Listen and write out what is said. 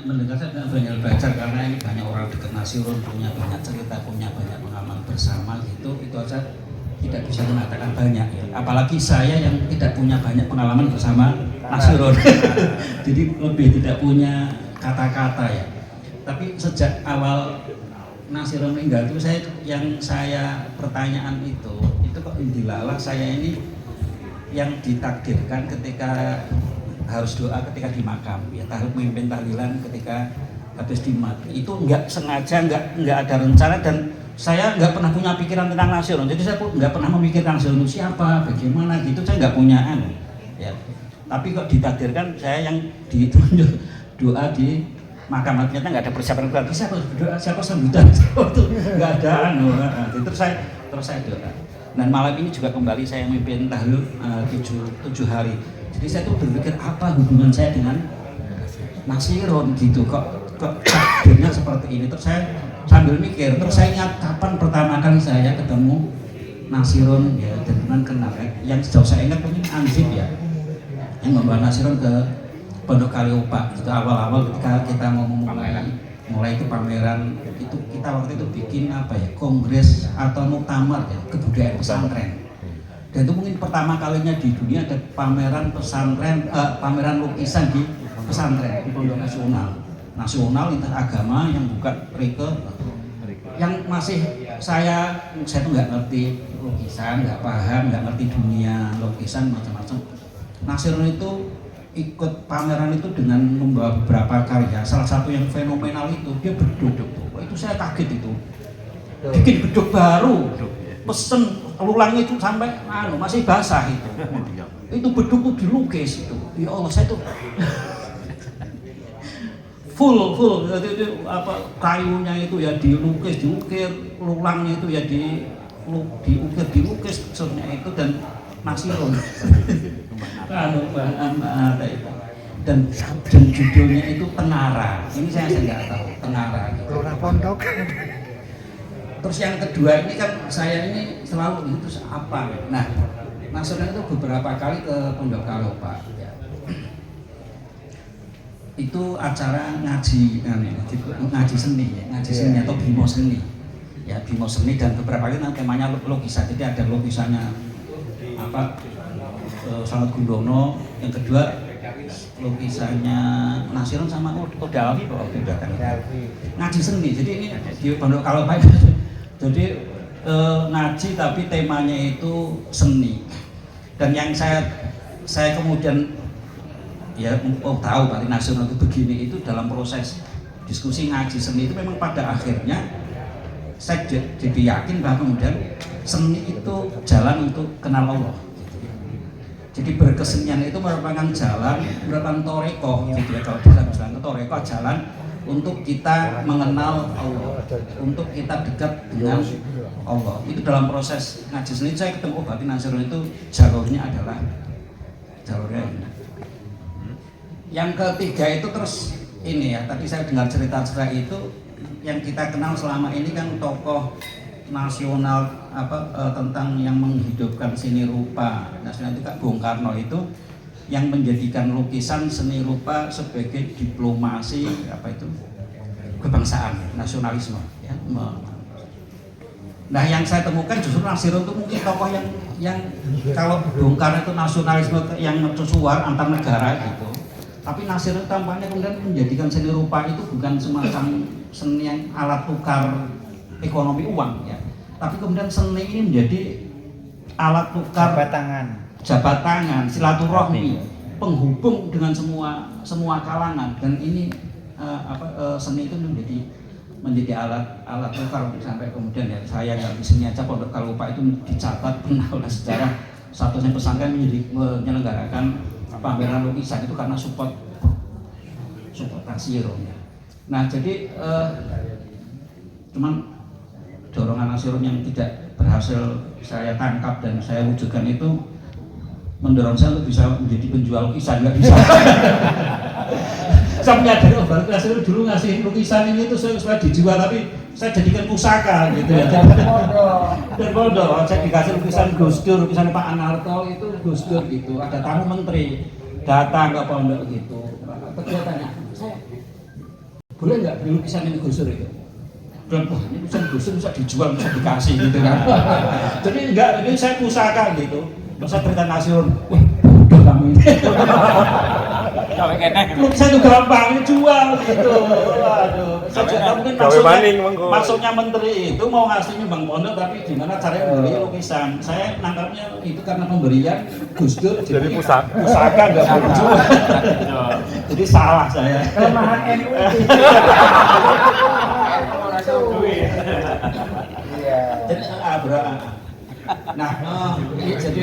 Mendengar saya tidak banyak belajar karena ini banyak orang dekat Nasirun, punya banyak cerita, punya banyak pengalaman bersama gitu. Itu aja tidak bisa mengatakan banyak ya. Apalagi saya yang tidak punya banyak pengalaman bersama Nasirun. Jadi lebih tidak punya kata-kata ya. Tapi sejak awal Nasirun meninggal itu saya pertanyaan itu kok indilalah saya ini yang ditakdirkan ketika harus doa ketika di makam ya, memimpin tahlilan ketika habis dimati itu nggak sengaja, nggak ada rencana, dan saya nggak pernah punya pikiran tentang Nasirun. Jadi saya nggak pernah memikirkan Nasirun siapa, bagaimana gitu, saya nggak punya ya. Tapi kok ditakdirkan saya yang ditunjuk doa di makam, ternyata nggak ada persiapan berarti siapa sambutan itu nggak ada terus saya doa. Dan malam ini juga kembali saya memimpin tahlil 7 hari. Jadi saya tuh berpikir apa hubungan saya dengan Nasirun gitu, kok takdirnya seperti ini. Terus saya sambil mikir, terus saya ingat kapan pertama kali saya ketemu Nasirun ya, dan kenal ya. Yang sejauh saya ingat mungkin Anzib ya, yang membawa Nasirun ke Pondok Kaliopak itu awal-awal ketika kita mau mulai itu pameran itu, kita waktu itu bikin kongres atau muktamar ya, kebudayaan pesantren. Dan itu mungkin pertama kalinya di dunia ada pameran pesantren, pameran lukisan di pesantren di Pondok Nasional lintas agama yang buka Rike, yang masih saya tuh nggak ngerti lukisan, nggak paham, nggak ngerti dunia lukisan macam-macam. Nasirun itu ikut pameran itu dengan membawa beberapa karya. Salah satu yang fenomenal itu dia beduk. Itu saya kaget itu. Bikin beduk baru, pesen ulangnya itu sampai masih basah itu. Itu beduk itu dilukis itu. Ya Allah, saya tuh full itu kayunya itu ya dilukis, diukir, ulangnya itu ya dilukis maksudnya itu, dan Nasirun. Dan judulnya itu Tenara. Ini saya nggak tahu Tenara. Lurah Pondok. Terus yang kedua ini kan saya ini selalu itu apa? Nah, Nasirun itu beberapa kali ke Pondok Kaliopak. Ya. Itu acara ngaji seni atau bimo seni. Ya, bimo seni, dan beberapa kali temanya lukisan. Jadi ada lukisannya Sangat Gundono, yang kedua lukisannya Nasirun sama Odalvi waktu datang ngaji seni. Jadi ini di Pondok Kaliopak jadi ngaji tapi temanya itu seni. Dan yang saya kemudian tahu berarti Nasirun itu begini, itu dalam proses diskusi ngaji seni itu memang pada akhirnya saya jadi yakin bahwa kemudian seni itu jalan untuk kenal Allah. Jadi berkesenian itu merupakan jalan, merupakan toreko, gitu ya, kalau bisa bilang toreko, jalan untuk kita mengenal Allah, untuk kita dekat dengan Allah. Itu dalam proses ngaji seni saya ketemu berarti Nasirun itu jalurnya adalah jalurnya ini. Yang ketiga itu terus ini ya, tadi saya dengar cerita-cerita itu yang kita kenal selama ini kan tokoh nasional tentang yang menghidupkan seni rupa nasional itu Bung Karno, itu yang menjadikan lukisan seni rupa sebagai diplomasi kebangsaan, nasionalisme ya. Nah, yang saya temukan justru Nasirun itu mungkin tokoh yang kalau Bung Karno itu nasionalisme yang mercusuar antar negara gitu, tapi Nasirun tampaknya kemudian menjadikan seni rupa itu bukan semacam seni yang alat tukar ekonomi uang ya, tapi kemudian seni ini menjadi alat tukar jabat tangan, silaturahmi, penghubung dengan semua kalangan. Dan ini seni itu menjadi alat tukar sampai kemudian ya, saya nggak di sini aja Pondok Kaliopak itu dicatat pernah oleh sejarah satu-satunya pesantren menyelenggarakan pameran lukisan itu karena support Nasirun ya. Nah, jadi cuman dorongan Nasirun yang tidak berhasil saya tangkap dan saya wujudkan itu mendorong saya untuk bisa menjadi penjual lukisan, nggak bisa. Saya menyadari berarti Nasirun dulu ngasih lukisan ini itu supaya dijual, tapi saya jadikan pusaka gitu ya. Dan bodoh, saya dikasih lukisan Gus Dur, lukisan Pak Anarto itu Gus Dur gitu, ada tamu menteri. datang ke pondok gitu. Dia tanya, saya boleh nggak beli lukisan ini Gus Dur itu? Dan wah ini lukisan Gus Dur bisa dijual, bisa dikasih gitu kan. Jadi enggak, ini saya pusaka gitu. Masa cerita Nasirun, wah bodoh kamu ini. Lukisan itu gampang jual gitu. Waduh, saya mungkin maksudnya menteri itu mau ngasih nyumbang pondok, tapi gimana caranya membeli lukisan? Saya nangkapnya itu karena pemberian Gus Dur jadi pusaka nggak boleh jual. Jadi salah saya. Kelemahan NU. Jadi nah, jadi